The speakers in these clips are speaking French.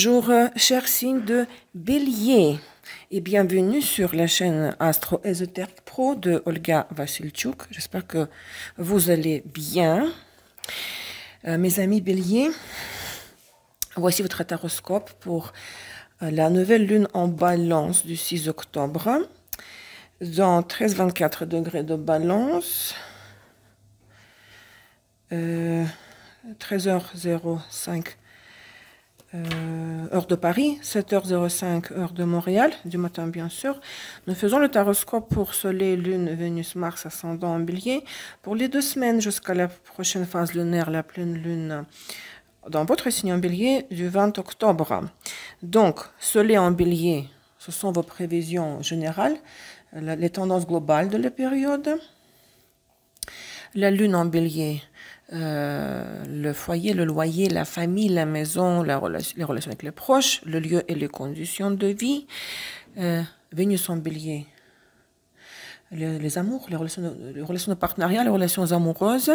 Bonjour, chers signes de Bélier, et bienvenue sur la chaîne Astro Ésotérique Pro de Olga Vassilchuk. J'espère que vous allez bien. Mes amis Bélier, voici votre taroscope pour la nouvelle lune en Balance du 6 octobre. Dans 13-24 degrés de Balance, 13h05 heure de Paris, 7h05 heure de Montréal, du matin bien sûr. Nous faisons le taroscope pour Soleil, Lune, Vénus, Mars, ascendant en Bélier, pour les 2 semaines jusqu'à la prochaine phase lunaire, la pleine lune dans votre signe en Bélier du 20 octobre. Donc, Soleil en Bélier, ce sont vos prévisions générales, les tendances globales de la période. La Lune en Bélier, le foyer, le loyer, la famille, la maison, les relations avec les proches, le lieu et les conditions de vie. Vénus en Bélier, les amours, les relations de partenariat, les relations amoureuses.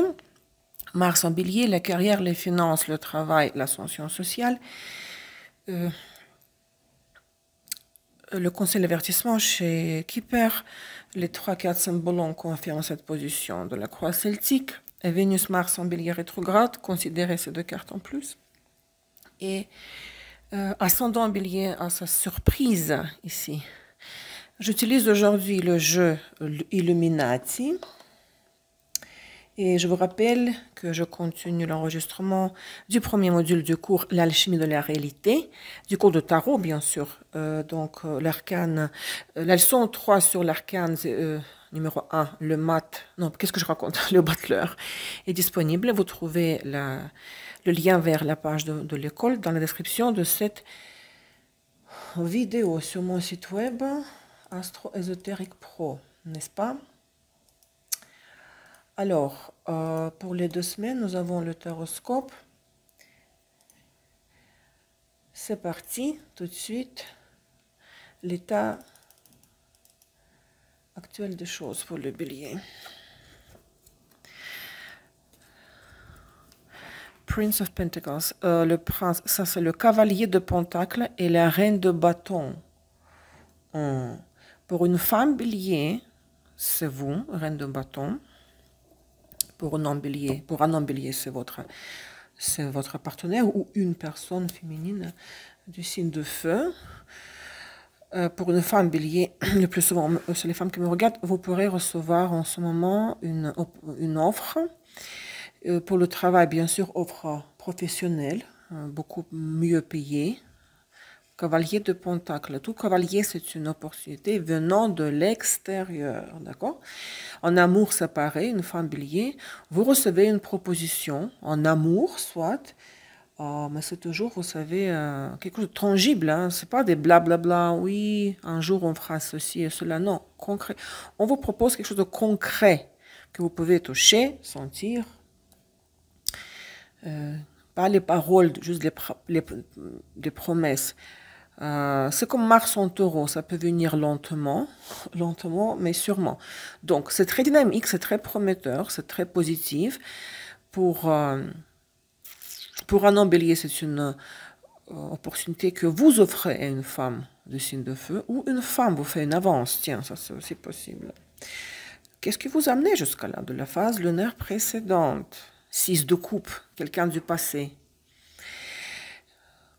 Mars en Bélier, la carrière, les finances, le travail, l'ascension sociale. Le conseil d'avertissement chez Kipper, les 3-4 symboles confirment cette position de la croix celtique. Et Vénus, Mars en Bélier rétrograde, considérez ces 2 cartes en plus. Et ascendant en Bélier à sa surprise ici. J'utilise aujourd'hui le jeu Illuminati. Et je vous rappelle que je continue l'enregistrement du premier module du cours L'alchimie de la réalité, du cours de tarot bien sûr. Donc l'arcane, la leçon 3 sur l'arcane numéro 1, le mat, non qu'est-ce que je raconte, le battleur est disponible. Vous trouvez le lien vers la page de l'école dans la description de cette vidéo sur mon site web Astro Ésotérique Pro, n'est-ce pas? Alors, pour les 2 semaines, nous avons le taroscope. C'est parti, tout de suite. L'état actuel des choses pour le Bélier. Prince of Pentacles, le prince, ça c'est le cavalier de Pentacle et la reine de bâton. Pour une femme Bélier, c'est vous, reine de bâton. Pour un homme Bélier, c'est votre partenaire ou une personne féminine du signe de feu. Pour une femme Bélier, le plus souvent, c'est les femmes qui me regardent, vous pourrez recevoir en ce moment une offre. Pour le travail, bien sûr, offre professionnelle, beaucoup mieux payée. Cavalier de Pentacle. Tout cavalier, c'est une opportunité venant de l'extérieur, d'accord? En amour, c'est pareil, une femme Bélier, vous recevez une proposition en amour, soit, mais c'est toujours, vous savez, quelque chose de tangible, hein? C'est pas des blablabla, oui, un jour on fera ceci et cela, non, concret. On vous propose quelque chose de concret que vous pouvez toucher, sentir, pas les paroles, juste les promesses. C'est comme Mars en Taureau, ça peut venir lentement, mais sûrement. Donc, c'est très dynamique, c'est très prometteur, c'est très positif. Pour un homme Bélier, c'est une opportunité que vous offrez à une femme de signe de feu, ou une femme vous fait une avance. Tiens, ça c'est aussi possible. Qu'est-ce qui vous a amené jusqu'à là, de la phase lunaire précédente? 6 de coupe, quelqu'un du passé.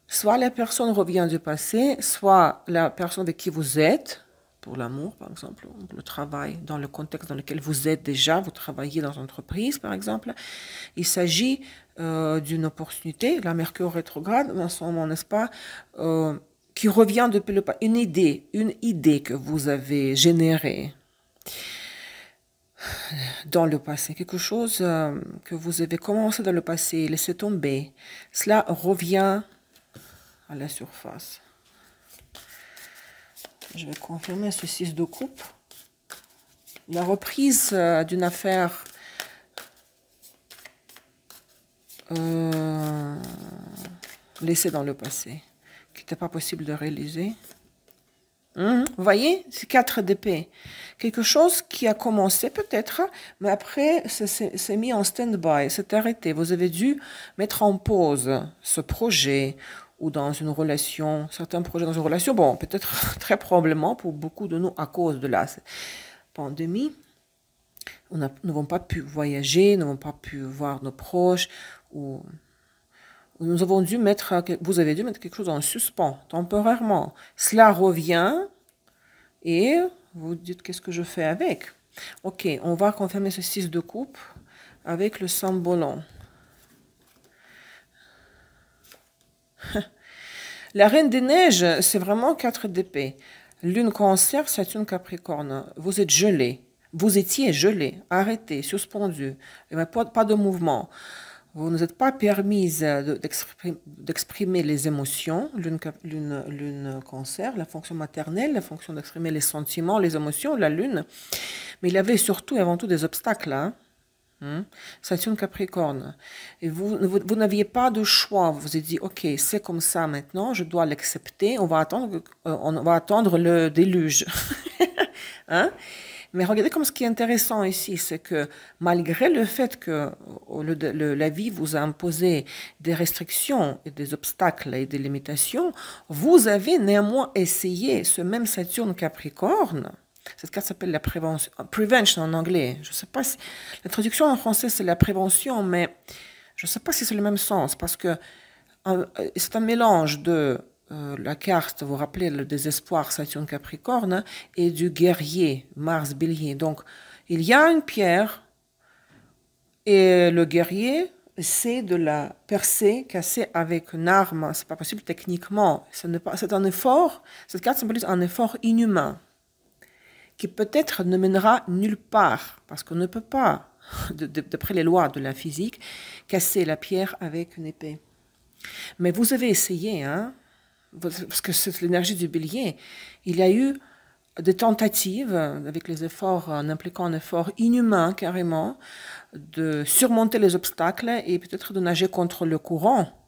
Soit la personne revient du passé, soit la personne avec qui vous êtes, pour l'amour par exemple, le travail, dans le contexte dans lequel vous êtes déjà, vous travaillez dans une entreprise par exemple. Il s'agit d'une opportunité, la Mercure rétrograde, en ce moment, n'est-ce pas, qui revient depuis le passé, une idée que vous avez générée dans le passé, quelque chose que vous avez commencé dans le passé, laissé tomber, cela revient à la surface. Je vais confirmer ce 6 de coupe. La reprise d'une affaire laissée dans le passé, qui n'était pas possible de réaliser. Vous voyez, c'est 4 d'épée. Quelque chose qui a commencé peut-être, mais après, c'est mis en stand-by, c'est arrêté. Vous avez dû mettre en pause ce projet ou dans une relation, certains projets dans une relation, bon, peut-être très probablement pour beaucoup de nous à cause de la pandémie, nous n'avons pas pu voyager, nous n'avons pas pu voir nos proches, ou nous avons dû mettre, vous avez dû mettre quelque chose en suspens, temporairement. Cela revient et vous dites qu'est-ce que je fais avec? Ok, on va confirmer ce 6 de coupe avec le sambolan. La reine des neiges, c'est vraiment 4 d'épée. Lune cancer, Saturne capricorne. Vous êtes gelé. Vous étiez gelé, arrêté, suspendu. Il n'y a pas de mouvement. Vous ne êtes pas permise d'exprimer les émotions. Lune cancer, la fonction maternelle, la fonction d'exprimer les sentiments, les émotions, la lune. Mais il y avait surtout et avant tout des obstacles. Hein? Saturne Capricorne. Et vous n'aviez pas de choix. Vous vous êtes dit, ok, c'est comme ça maintenant, je dois l'accepter. On va attendre le déluge. Hein? Mais regardez comme ce qui est intéressant ici, c'est que malgré le fait que la vie vous a imposé des restrictions et des obstacles et des limitations, vous avez néanmoins essayé ce même Saturne Capricorne. Cette carte s'appelle la prévention, prevention en anglais. Je sais pas si la traduction en français c'est la prévention, mais je ne sais pas si c'est le même sens parce que c'est un mélange de la carte, vous vous rappelez le désespoir Saturne Capricorne et du guerrier Mars Bélier. Donc il y a une pierre et le guerrier essaie de la percer, casser avec une arme. C'est pas possible techniquement. C'est un effort. Cette carte symbolise un effort inhumain qui peut-être ne mènera nulle part, parce qu'on ne peut pas, d'après les lois de la physique, casser la pierre avec une épée. Mais vous avez essayé, hein, parce que c'est l'énergie du bélier. Il y a eu des tentatives, avec les efforts, en impliquant un effort inhumain carrément, de surmonter les obstacles et peut-être de nager contre le courant.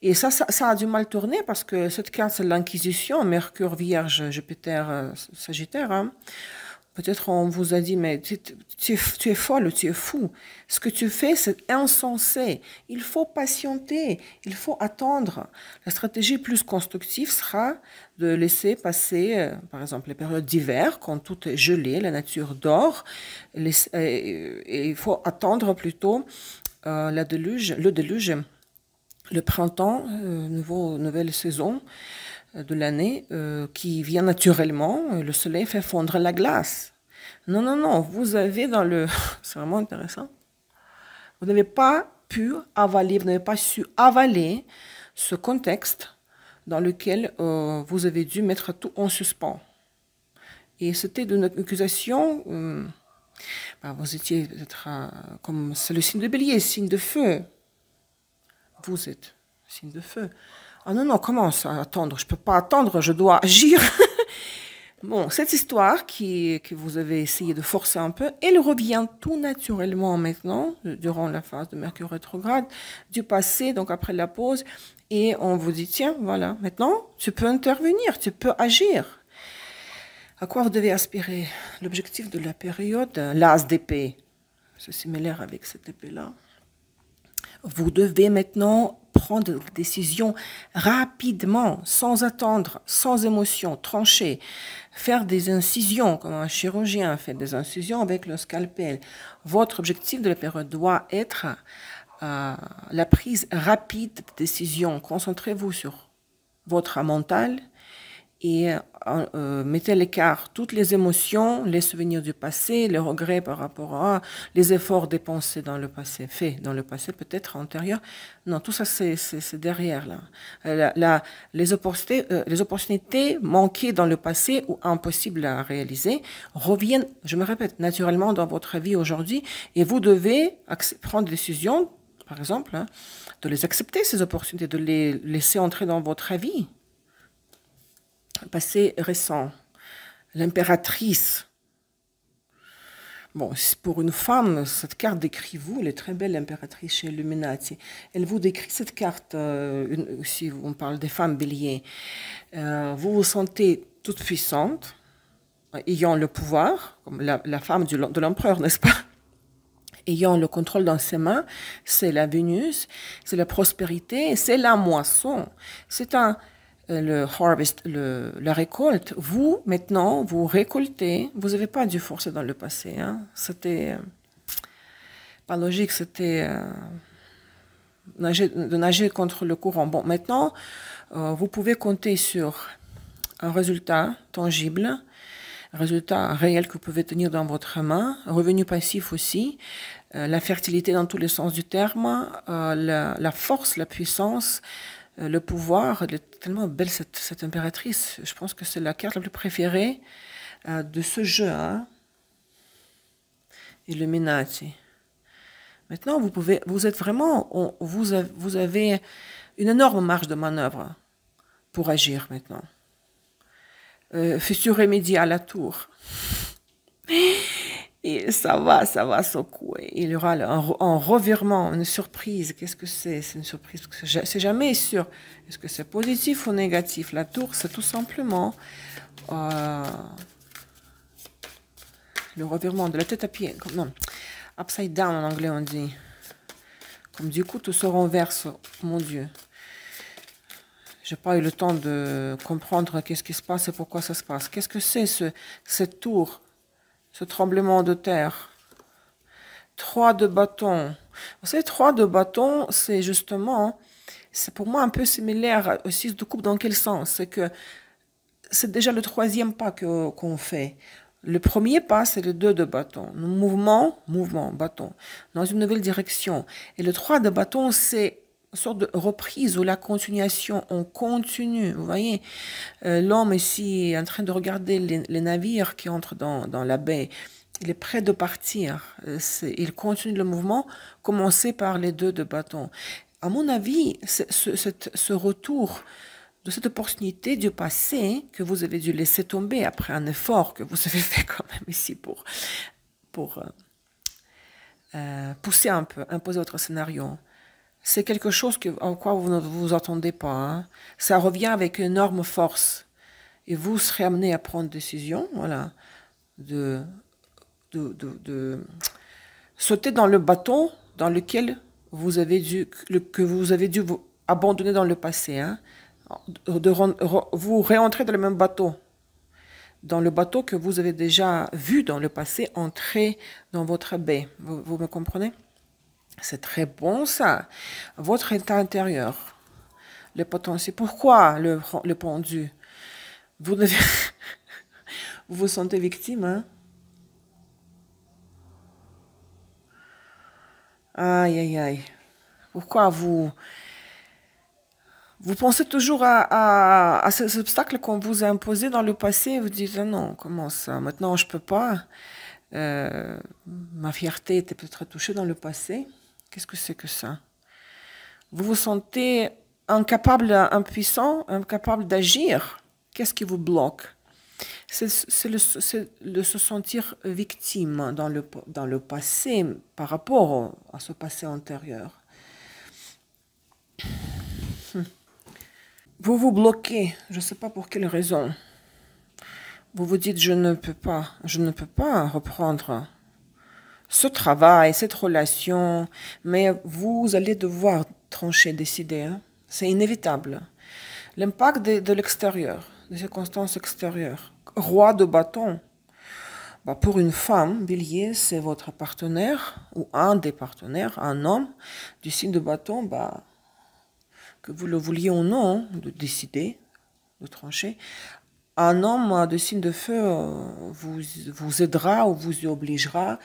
Et ça a du mal tourner parce que cette carte, c'est l'Inquisition, Mercure, Vierge, Jupiter, Sagittaire. Hein. Peut-être on vous a dit, mais tu es folle, tu es fou. Ce que tu fais, c'est insensé. Il faut patienter, il faut attendre. La stratégie plus constructive sera de laisser passer, par exemple, les périodes d'hiver, quand tout est gelé, la nature dort. Et il faut attendre plutôt le déluge. Le printemps, nouvelle saison de l'année qui vient naturellement, le soleil fait fondre la glace. Non, non, non, vous avez dans le... C'est vraiment intéressant. Vous n'avez pas pu avaler, vous n'avez pas su avaler ce contexte dans lequel vous avez dû mettre tout en suspens. Et c'était une accusation... vous étiez peut-être comme... C'est le signe de bélier, signe de feu. Vous êtes signe de feu. Ah non, non, comment ça attendre? Je ne peux pas attendre, je dois agir. Bon, cette histoire que vous avez essayé de forcer un peu, elle revient tout naturellement maintenant, durant la phase de Mercure rétrograde, du passé, donc après la pause, et on vous dit, tiens, voilà, maintenant, tu peux intervenir, tu peux agir. À quoi vous devez aspirer? L'objectif de la période, l'as d'épée, c'est similaire avec cette épée-là. Vous devez maintenant prendre des décisions rapidement, sans attendre, sans émotion, trancher, faire des incisions, comme un chirurgien fait des incisions avec le scalpel. Votre objectif de la période doit être la prise rapide de décision. Concentrez-vous sur votre mental et mettez à l'écart toutes les émotions, les souvenirs du passé, les regrets par rapport à les efforts dépensés dans le passé, faits dans le passé peut-être antérieur. Non, tout ça c'est derrière là. Les opportunités manquées dans le passé ou impossibles à réaliser reviennent, je me répète, naturellement dans votre vie aujourd'hui et vous devez prendre des décisions, par exemple, hein, de les accepter ces opportunités, de les laisser entrer dans votre vie. Passé récent, l'impératrice. Bon, pour une femme, cette carte décrit vous, elle est très belle, l'impératrice chez Illuminati. Elle vous décrit cette carte, si on parle des femmes béliers. Vous vous sentez toute puissante, ayant le pouvoir, comme la femme de l'empereur, n'est-ce pas? ayant le contrôle dans ses mains, c'est la Vénus, c'est la prospérité, c'est la moisson. C'est le harvest, la récolte. Vous, maintenant, vous récoltez. Vous n'avez pas dû forcer dans le passé. Hein. C'était pas logique, c'était de nager contre le courant. Bon, maintenant, vous pouvez compter sur un résultat tangible, un résultat réel que vous pouvez tenir dans votre main, revenu passif aussi, la fertilité dans tous les sens du terme, la force, la puissance, le pouvoir. Elle est tellement belle cette impératrice. Je pense que c'est la carte la plus préférée de ce jeu. Hein. Illuminati. Maintenant, vous êtes vraiment, vous avez une énorme marge de manœuvre pour agir maintenant. Futur remédier à la tour. Et ça va secouer. Il y aura un revirement, une surprise. Qu'est-ce que c'est? C'est une surprise. C'est jamais sûr. Est-ce que c'est positif ou négatif? La tour, c'est tout simplement le revirement de la tête à pied. Non, upside down en anglais on dit. Comme du coup tout se renverse. Mon Dieu. J'ai pas eu le temps de comprendre qu'est-ce qui se passe et pourquoi ça se passe. Qu'est-ce que c'est cette tour? Ce tremblement de terre. 3 de bâton. Vous savez, 3 de bâton, c'est justement, c'est pour moi un peu similaire au 6 de coupe. Dans quel sens? C'est que c'est déjà le 3e pas qu'on fait. Le premier pas, c'est le 2 de bâton. Mouvement, bâton. Dans une nouvelle direction. Et le 3 de bâton, c'est une sorte de reprise ou la continuation, on continue, vous voyez, l'homme ici est en train de regarder les navires qui entrent dans la baie, il est prêt de partir, il continue le mouvement, commencé par les 2 de bâton. À mon avis, ce retour de cette opportunité du passé que vous avez dû laisser tomber après un effort que vous avez fait quand même ici pour pousser un peu, imposer votre scénario. C'est quelque chose à quoi vous ne vous attendez pas. Hein. Ça revient avec une énorme force. Et vous serez amené à prendre une décision, voilà, de sauter dans le bâton dans lequel vous avez dû vous abandonner dans le passé. Hein. Vous réentrez dans le même bateau. Dans le bateau que vous avez déjà vu dans le passé entrer dans votre baie. Vous me comprenez? C'est très bon ça. Votre état intérieur, le potentiel. Pourquoi le pendu? Vous vous sentez victime, hein? Aïe, aïe, aïe. Pourquoi vous pensez toujours à ces obstacles qu'on vous a imposés dans le passé? Vous dites, ah non, comment ça? Maintenant, je peux pas. Ma fierté était peut-être touchée dans le passé. Qu'est-ce que c'est que ça? Vous vous sentez incapable, impuissant, incapable d'agir. Qu'est-ce qui vous bloque? C'est de se sentir victime dans le passé par rapport à ce passé antérieur. Vous vous bloquez, je ne sais pas pour quelle raison. Vous vous dites, je ne peux pas reprendre ce travail, cette relation, mais vous allez devoir trancher, décider. Hein? C'est inévitable. L'impact de l'extérieur, des circonstances extérieures. Roi de bâton. Bah, pour une femme, Bélier, c'est votre partenaire ou un des partenaires, un homme du signe de bâton, bah, que vous le vouliez ou non, de décider, de trancher. Un homme de signe de feu vous aidera ou vous y obligera.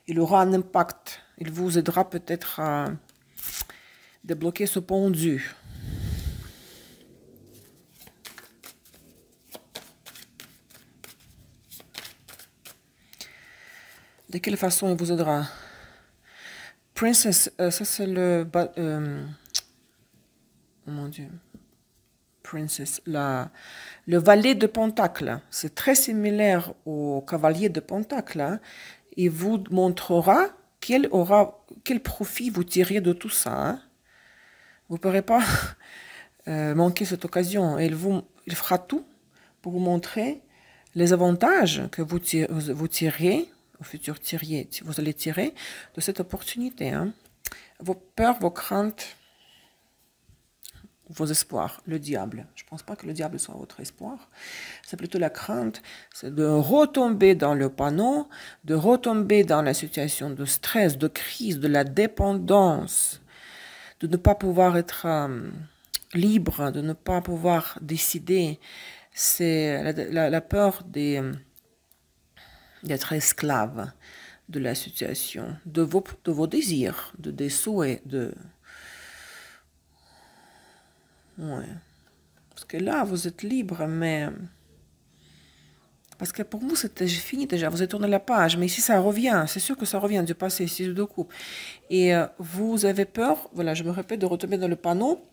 Il aura un impact. Il vous aidera peut-être à débloquer ce pendu. De quelle façon il vous aidera? Princess, ça c'est le... oh mon Dieu. Princess, le valet de Pentacle. C'est très similaire au cavalier de Pentacle. Hein. Il vous montrera quel profit vous tirez de tout ça. Hein. Vous ne pourrez pas manquer cette occasion. Il fera tout pour vous montrer les avantages que vous tirez au futur tirier, si vous allez tirer de cette opportunité. Hein. Vos peurs, vos craintes, vos espoirs, le diable. Je ne pense pas que le diable soit votre espoir. C'est plutôt la crainte, c'est de retomber dans le panneau, de retomber dans la situation de stress, de crise, de la dépendance, de ne pas pouvoir être libre, de ne pas pouvoir décider. C'est la peur d'être esclave de la situation, de vos désirs, des souhaits, Ouais. Parce que là, vous êtes libre, mais... Parce que pour vous, c'était fini déjà, vous avez tourné la page, mais ici, ça revient, c'est sûr que ça revient du passé, 6 de coupe. Et vous avez peur, voilà, je me répète, de retomber dans le panneau.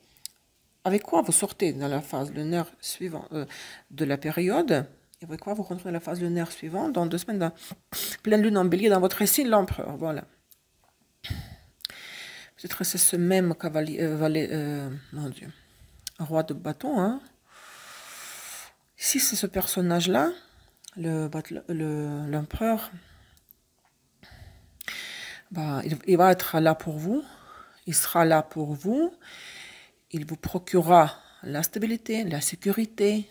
Avec quoi vous sortez dans la phase lunaire suivante de la période? Et avec quoi vous rentrez dans la phase lunaire suivante, dans 2 semaines, dans pleine lune en bélier, dans votre signe, l'empereur, voilà. Peut-être c'est ce même cavalier, mon Dieu, roi de bâton, hein. Si c'est ce personnage-là, l'empereur, bah, il va être là pour vous, il sera là pour vous, il vous procurera la stabilité, la sécurité,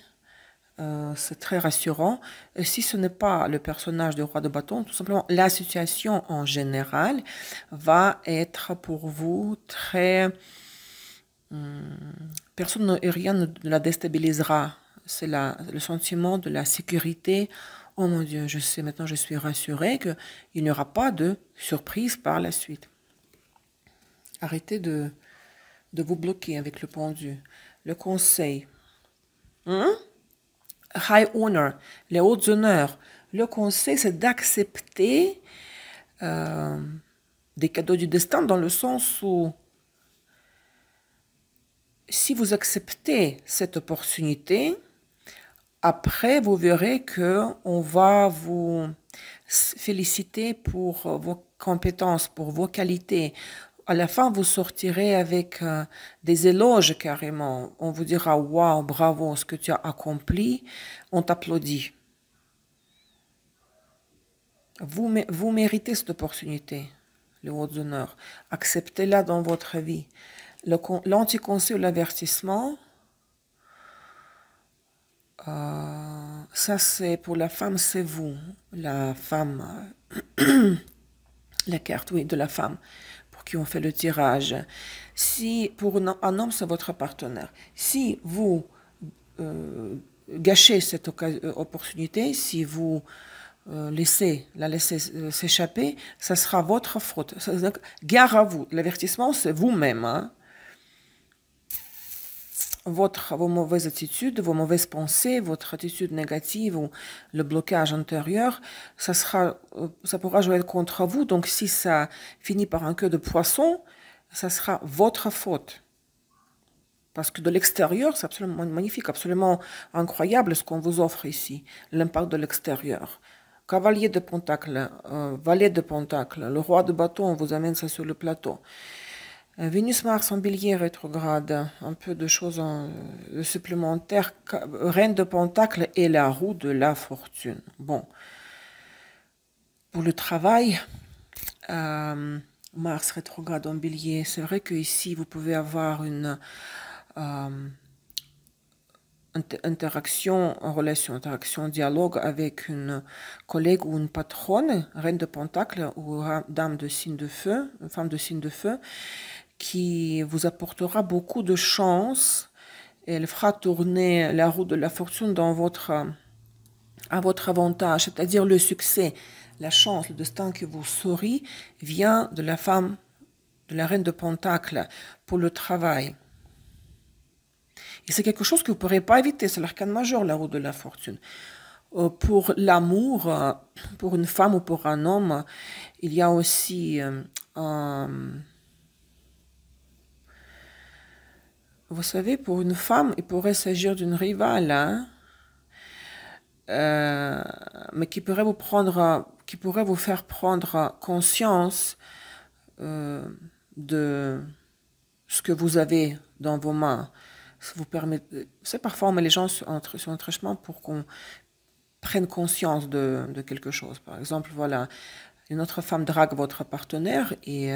c'est très rassurant. Et si ce n'est pas le personnage du roi de bâton, tout simplement la situation en général va être pour vous très... personne et rien ne la déstabilisera. C'est le sentiment de la sécurité. Oh mon Dieu, je sais maintenant, je suis rassurée qu'il n'y aura pas de surprise par la suite. Arrêtez de vous bloquer avec le pendu. Le conseil. High honor, les hautes honneurs. Le conseil, c'est d'accepter des cadeaux du destin dans le sens où si vous acceptez cette opportunité, après, vous verrez qu'on va vous féliciter pour vos compétences, pour vos qualités. À la fin, vous sortirez avec des éloges carrément. On vous dira « Waouh, bravo, ce que tu as accompli », on t'applaudit. Vous méritez cette opportunité, les hautes honneurs. Acceptez-la dans votre vie. L'anticonseil ou l'avertissement, ça c'est pour la femme, c'est vous. La femme, la carte, oui, de la femme, pour qui on fait le tirage. Si pour un homme, c'est votre partenaire. Si vous gâchez cette opportunité, si vous la laissez s'échapper, ça sera votre faute. Gare à vous. L'avertissement, c'est vous-même. Hein. Vos mauvaises attitudes, vos mauvaises pensées, votre attitude négative ou le blocage intérieur, ça pourra jouer contre vous. Donc, si ça finit par un queue de poisson, ça sera votre faute. Parce que de l'extérieur, c'est absolument magnifique, absolument incroyable ce qu'on vous offre ici, l'impact de l'extérieur. Cavalier de Pentacle, valet de Pentacle, le roi de bâton, on vous amène ça sur le plateau. Vénus-Mars en bélier rétrograde, un peu de choses supplémentaires. Reine de Pentacle et la roue de la fortune. Bon. Pour le travail, Mars rétrograde en bélier, c'est vrai qu'ici, vous pouvez avoir une interaction, dialogue avec une collègue ou une patronne, reine de Pentacle ou dame de signe de feu, femme de signe de feu, qui vous apportera beaucoup de chance. Elle fera tourner la roue de la fortune à votre avantage, c'est-à-dire le succès, la chance, le destin que vous sourit vient de la femme, de la reine de Pentacle pour le travail. Et c'est quelque chose que vous ne pourrez pas éviter, c'est l'arcane majeur, la roue de la fortune. Pour l'amour, pour une femme ou pour un homme, il y a aussi vous savez, pour une femme, il pourrait s'agir d'une rivale, hein, mais qui pourrait vous faire prendre conscience de ce que vous avez dans vos mains. Ça vous permet, c'est parfois on met les gens sur un chemin pour qu'on prenne conscience de quelque chose. Par exemple, voilà, une autre femme drague votre partenaire et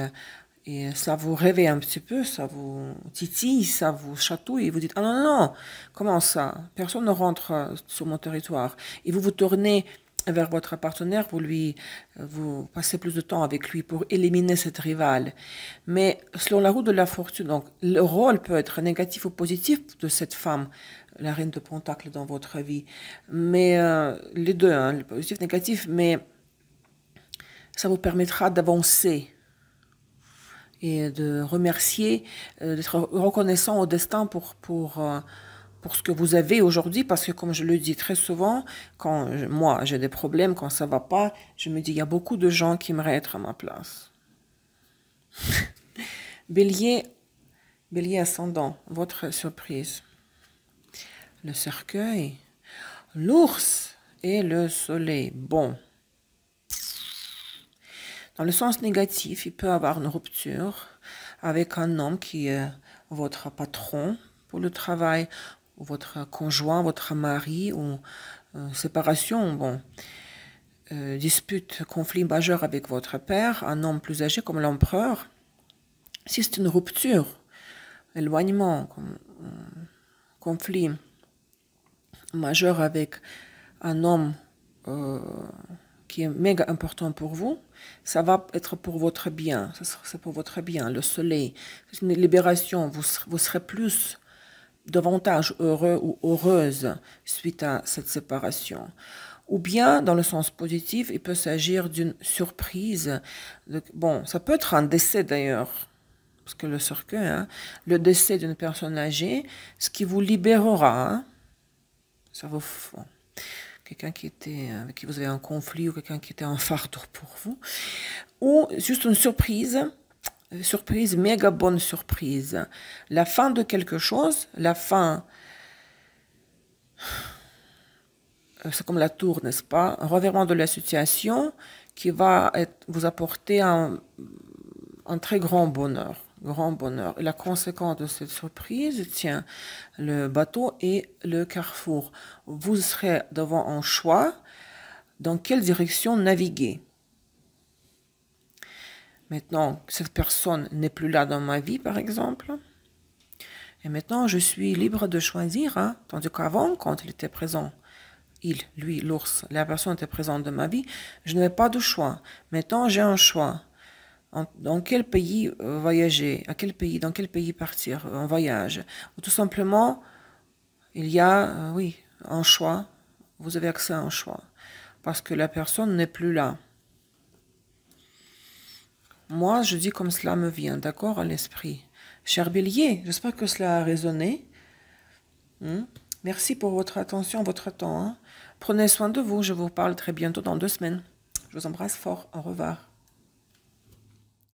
ça vous réveille un petit peu, ça vous titille, ça vous chatouille, et vous dites, ah non, non, non, comment ça? Personne ne rentre sur mon territoire. Et vous vous tournez vers votre partenaire, vous passez plus de temps avec lui pour éliminer cette rivale. Mais selon la roue de la fortune, donc, le rôle peut être négatif ou positif de cette femme, la reine de Pentacle dans votre vie. Mais les deux, hein, le positif, négatif, mais ça vous permettra d'avancer et de remercier, d'être reconnaissant au destin pour ce que vous avez aujourd'hui, parce que comme je le dis très souvent, quand moi j'ai des problèmes, quand ça va pas, je me dis il y a beaucoup de gens qui aimeraient être à ma place. Bélier, Bélier ascendant, votre surprise. Le cercueil, l'ours et le soleil. Bon. Dans le sens négatif, il peut y avoir une rupture avec un homme qui est votre patron pour le travail, ou votre conjoint, votre mari, ou séparation, bon, dispute, conflit majeur avec votre père, un homme plus âgé comme l'empereur. Si c'est une rupture, éloignement, conflit majeur avec un homme qui est méga important pour vous, ça va être pour votre bien, c'est pour votre bien, le soleil. C'est une libération, vous serez davantage heureux ou heureuse suite à cette séparation. Ou bien, dans le sens positif, il peut s'agir d'une surprise. Bon, ça peut être un décès d'ailleurs, parce que le cercueil, hein, le décès d'une personne âgée, ce qui vous libérera, hein, ça vous... Bon, quelqu'un avec qui vous avez un conflit ou quelqu'un qui était un fardeau pour vous, ou juste une surprise, méga bonne surprise. La fin de quelque chose, la fin, c'est comme la tour, n'est-ce pas? Un revirement de la situation qui va vous apporter un très grand bonheur. Et la conséquence de cette surprise, tiens, le bateau et le carrefour. Vous serez devant un choix dans quelle direction naviguer. Maintenant, cette personne n'est plus là dans ma vie, par exemple. Et maintenant, je suis libre de choisir, hein, tandis qu'avant, quand il était présent, lui, l'ours, la personne était présente dans ma vie, je n'avais pas de choix. Maintenant, j'ai un choix. Dans quel pays voyager, dans quel pays partir en voyage. Ou tout simplement, il y a, oui, un choix. Vous avez accès à un choix. Parce que la personne n'est plus là. Moi, je dis comme cela me vient, d'accord, à l'esprit. Cher Bélier, j'espère que cela a résonné. Merci pour votre attention, votre temps. Hein. Prenez soin de vous. Je vous parle très bientôt dans 2 semaines. Je vous embrasse fort. Au revoir.